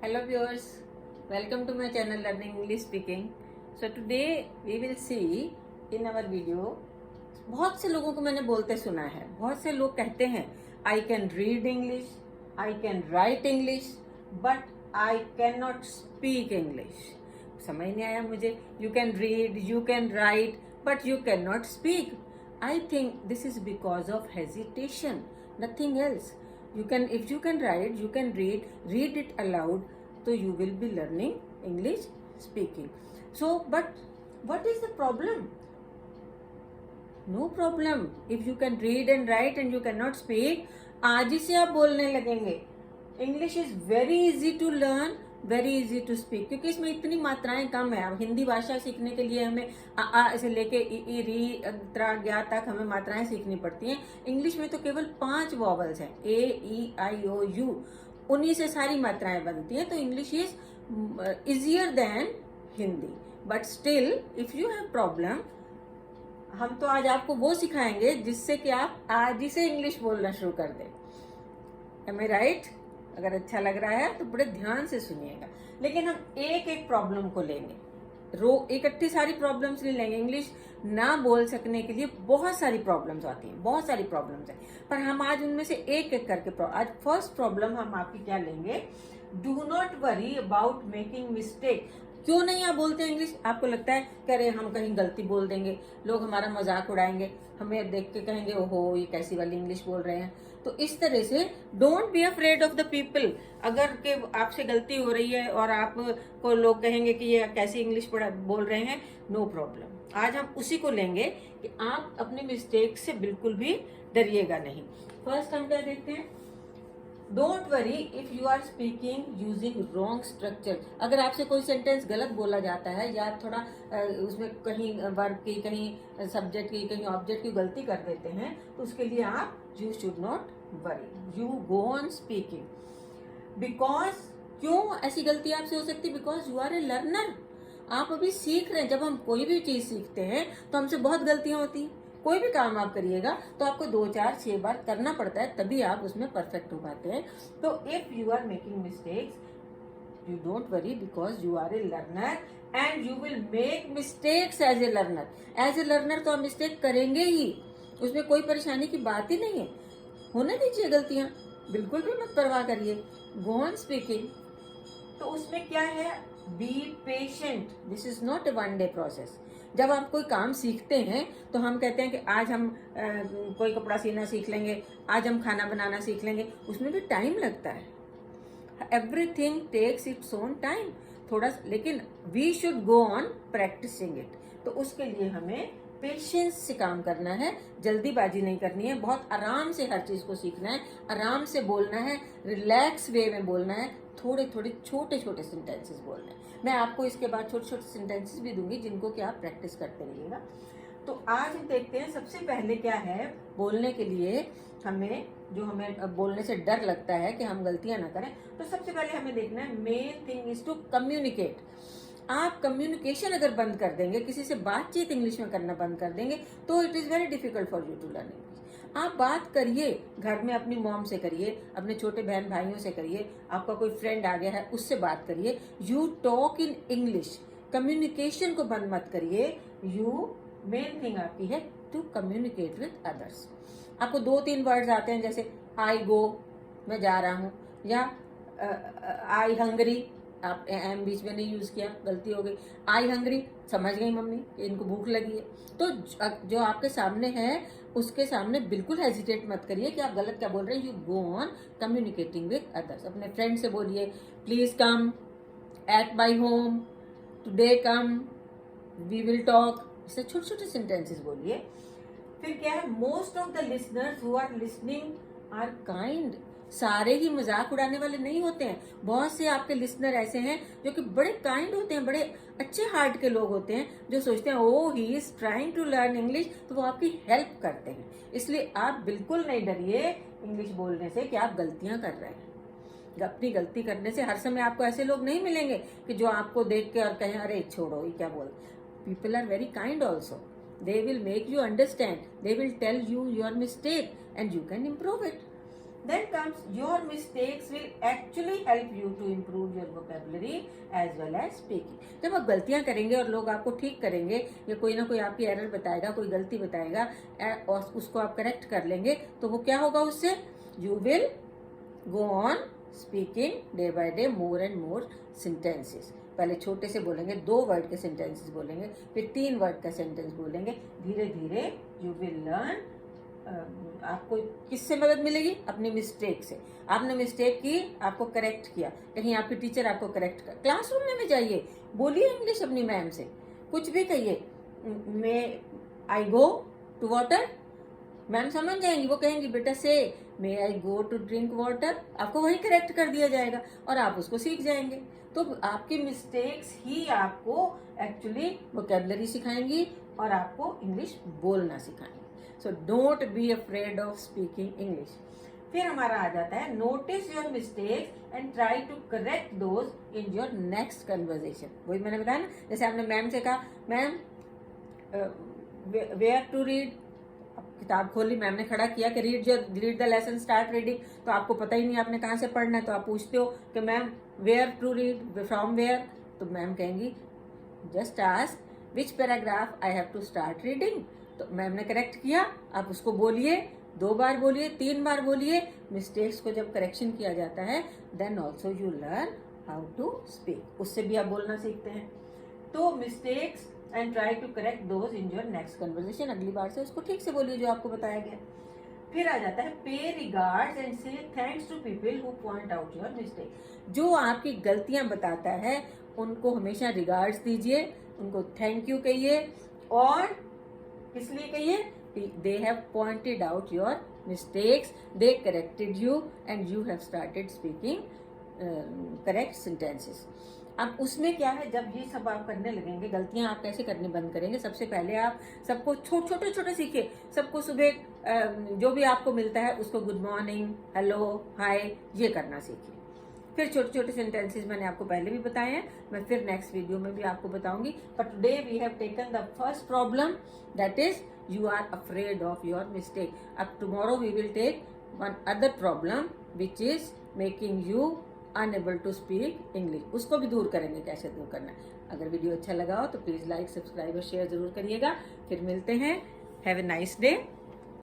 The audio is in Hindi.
Hello viewers, welcome to my channel Learning English Speaking. So today we will see in our video, बहुत से लोगों को मैंने बोलते सुना है, बहुत से लोग कहते हैं I can read English, I can write English, but I cannot speak English. समझ नहीं आया मुझे. You can read, you can write, but you cannot speak. I think this is because of hesitation, nothing else. If you can write, you can read it aloud, so you will be learning English speaking. So, but what is the problem? No problem. If you can read and write and you cannot speak, आज ही से आप बोलने लगेंगे. English is very easy to learn, very easy to speak, क्योंकि इसमें इतनी मात्राएं कम है. अब हिंदी भाषा सीखने के लिए हमें आ से लेके ई री त्रा ज्ञा तक हमें मात्राएं सीखनी पड़ती हैं. इंग्लिश में तो केवल 5 वॉवल्स हैं, ए ई आई ओ यू, उन्हीं से सारी मात्राएं बनती हैं. तो English is easier than Hindi. But still if you have problem, हम तो आज आपको वो सिखाएंगे जिससे कि आप आज ही से इंग्लिश बोलना शुरू कर दें. एम आई राइट? अगर अच्छा लग रहा है तो बड़े ध्यान से सुनिएगा. लेकिन हम एक एक प्रॉब्लम को लेंगे, इकट्ठी सारी प्रॉब्लम्स नहीं लेंगे. इंग्लिश ना बोल सकने के लिए बहुत सारी प्रॉब्लम्स आती हैं, बहुत सारी प्रॉब्लम्स हैं, पर हम आज उनमें से एक एक करके आज फर्स्ट प्रॉब्लम हम आपकी क्या लेंगे? Do not worry about making mistake. क्यों नहीं आप बोलते हैं इंग्लिश? आपको लगता है कि अरे हम कहीं गलती बोल देंगे, लोग हमारा मजाक उड़ाएंगे, हमें देख के कहेंगे ओहो ये कैसी वाली इंग्लिश बोल रहे हैं. तो इस तरह से don't be afraid of the people. अगर के आपसे गलती हो रही है और आपको लोग कहेंगे कि ये कैसी इंग्लिश बोल रहे हैं, नो प्रॉब्लम. आज हम उसी को लेंगे कि आप अपने मिस्टेक से बिल्कुल भी डरिएगा नहीं. फर्स्ट हम क्या देखते हैं? Don't worry if you are speaking using wrong structure. अगर आपसे कोई सेंटेंस गलत बोला जाता है या थोड़ा उसमें कहीं वर्ब की, कहीं सब्जेक्ट की, कहीं ऑब्जेक्ट की गलती कर देते हैं, तो उसके लिए आप you should not worry, you go on speaking. Because क्यों ऐसी गलती आपसे हो सकती है? Because you are a learner. आप अभी सीख रहे हैं. जब हम कोई भी चीज सीखते हैं तो हमसे बहुत गलतियां होती हैं. कोई भी काम आप करिएगा तो आपको 2, 4, 6 बार करना पड़ता है, तभी आप उसमें परफेक्ट हो पाते हैं. तो if you are making mistakes, you don't worry because you are a learner and you will make mistakes as a learner. As a learner तो आप मिस्टेक करेंगे ही, उसमें कोई परेशानी की बात ही नहीं है. होने दीजिए गलतियां, बिल्कुल भी मत परवाह करिए. गो ऑन स्पीकिंग. तो उसमें क्या है? Be patient. This is not a one day process. जब आप कोई काम सीखते हैं तो हम कहते हैं कि आज हम कोई कपड़ा सीना सीख लेंगे, आज हम खाना बनाना सीख लेंगे. उसमें भी टाइम लगता है. Everything takes its own time. थोड़ा, लेकिन we should go on practising it. तो उसके लिए हमें पेशेंस से काम करना है, जल्दीबाजी नहीं करनी है. बहुत आराम से हर चीज को सीखना है, आराम से बोलना है, रिलैक्स वे में बोलना है, थोड़े थोड़े छोटे छोटे सेंटेंसेस बोलने हैं. मैं आपको इसके बाद छोटे छोटे सेंटेंसेस भी दूंगी जिनको कि आप प्रैक्टिस करते रहिएगा. तो आज हम देखते हैं सबसे पहले क्या है बोलने के लिए. हमें बोलने से डर लगता है कि हम गलतियां ना करें, तो सबसे पहले हमें देखना है main thing is to communicate. आप कम्युनिकेशन अगर बंद कर देंगे, किसी से बातचीत इंग्लिश में करना बंद कर देंगे, तो it is very difficult for you to learn English. आप बात करिए, घर में अपनी मॉम से करिए, अपने छोटे बहन भाइयों से करिए, आपका कोई फ्रेंड आ गया है उससे बात करिए. You talk in English. Communication को बंद मत करिए. मेन थिंग आपकी है टू कम्युनिकेट विद अदर्स. आपको 2-3 वर्ड्स आते हैं, जैसे आई गो, मैं जा रहा हूँ, या आई हंगरी. आप एम बीच में नहीं यूज किया, गलती हो गई. आई हंगरी, समझ गई मम्मी इनको भूख लगी है. तो जो आपके सामने है उसके सामने बिल्कुल हेजिटेट मत करिए कि आप गलत क्या बोल रहे हैं. You go on communicating with others. अपने फ्रेंड से बोलिए please come at my home, today come, we will talk. इससे छोटे छोटे सेंटेंसेस बोलिए. फिर क्या है? Most of the listeners who are listening are kind. सारे ही मजाक उड़ाने वाले नहीं होते हैं. बहुत से आपके लिसनर ऐसे हैं जो कि बड़े काइंड होते हैं, बड़े अच्छे हार्ट के लोग होते हैं, जो सोचते हैं oh he is trying to learn English, तो वो आपकी हेल्प करते हैं. इसलिए आप बिल्कुल नहीं डरिए इंग्लिश बोलने से कि आप गलतियां कर रहे हैं. अपनी गलती करने से हर समय आपको ऐसे लोग नहीं मिलेंगे कि जो आपको देख के और कहें अरे छोड़ो ये क्या बोल. People are very kind also. They will make you understand. They will tell you your mistake and you can improve it. Then comes your mistakes will actually help you to improve your vocabulary as well as speaking. जब आप गलतियां करेंगे और लोग आपको ठीक करेंगे या कोई ना कोई आपकी एरर बताएगा, कोई गलती बताएगा और उसको आप करेक्ट कर लेंगे, तो वो क्या होगा उससे? You will go on speaking day by day more and more sentences. पहले छोटे से बोलेंगे, 2 वर्ड के सेंटेंसेस बोलेंगे, फिर 3 वर्ड का सेंटेंस बोलेंगे। धीरे धीरे यू विल लर्न। आपको किससे मदद मिलेगी? अपनी मिस्टेक से। आपने मिस्टेक की, आपको करेक्ट किया, कहीं आपके टीचर आपको करेक्ट कर, क्लासरूम में जाइए, बोलिए इंग्लिश अपनी मैम से, कुछ भी कहिए। मैं आई गो टू वाटर, मैम समझ जाएंगी, वो कहेंगी बेटा से मे आई गो टू ड्रिंक वाटर, आपको वही करेक्ट कर दिया जाएगा और आप उसको सीख जाएंगे। तो आपकी मिस्टेक्स ही आपको एक्चुअली वोकेबलरी सिखाएंगी और आपको इंग्लिश बोलना सिखाएंगे। So don't be afraid of speaking English. फिर हमारा आ जाता है notice your mistakes and try to correct those in your next conversation. वही मैंने बताया ना, जैसे आपने मैम से कहा, मैम वेयर टू रीड, किताब खोली, मैम ने खड़ा किया कि read the lesson, start reading, तो आपको पता ही नहीं आपने कहाँ से पढ़ना है, तो आप पूछते हो कि ma'am where to read, from where, तो मैम कहेंगी just ask which paragraph I have to start reading. तो मैम ने करेक्ट किया, आप उसको बोलिए, 2 बार बोलिए, 3 बार बोलिए। मिस्टेक्स को जब करेक्शन किया जाता है then also you learn how to speak, उससे भी आप बोलना सीखते हैं। तो mistakes and try to correct those in your next conversation, अगली बार से उसको ठीक से बोलिए जो आपको बताया गया। फिर आ जाता है pay regards and say thanks to people who point out your mistake. जो आपकी गलतियां बताता है उनको हमेशा रिगार्ड्स दीजिए, उनको थैंक यू कहिए, और किस लिए कहिए? They have pointed out your mistakes, they corrected you and you have started speaking correct sentences. अब उसमें क्या है, जब ये सब आप करने लगेंगे, गलतियां आप कैसे करनी बंद करेंगे? सबसे पहले आप सबको छोटे सीखिए। सबको सुबह जो भी आपको मिलता है उसको गुड मॉर्निंग, हेलो, हाय, ये करना सीखिए। फिर छोटे सेंटेंसेस मैंने आपको पहले भी बताए हैं, मैं फिर नेक्स्ट वीडियो में भी आपको बताऊंगी। But today we have taken the first problem, that is you are afraid of your mistake. अब tomorrow we will take one other problem which is making you unable to speak English. उसको भी दूर करेंगे, कैसे दूर करना है। अगर वीडियो अच्छा लगा हो तो प्लीज लाइक, सब्सक्राइब और शेयर जरूर करिएगा। फिर मिलते हैं। Have a nice day.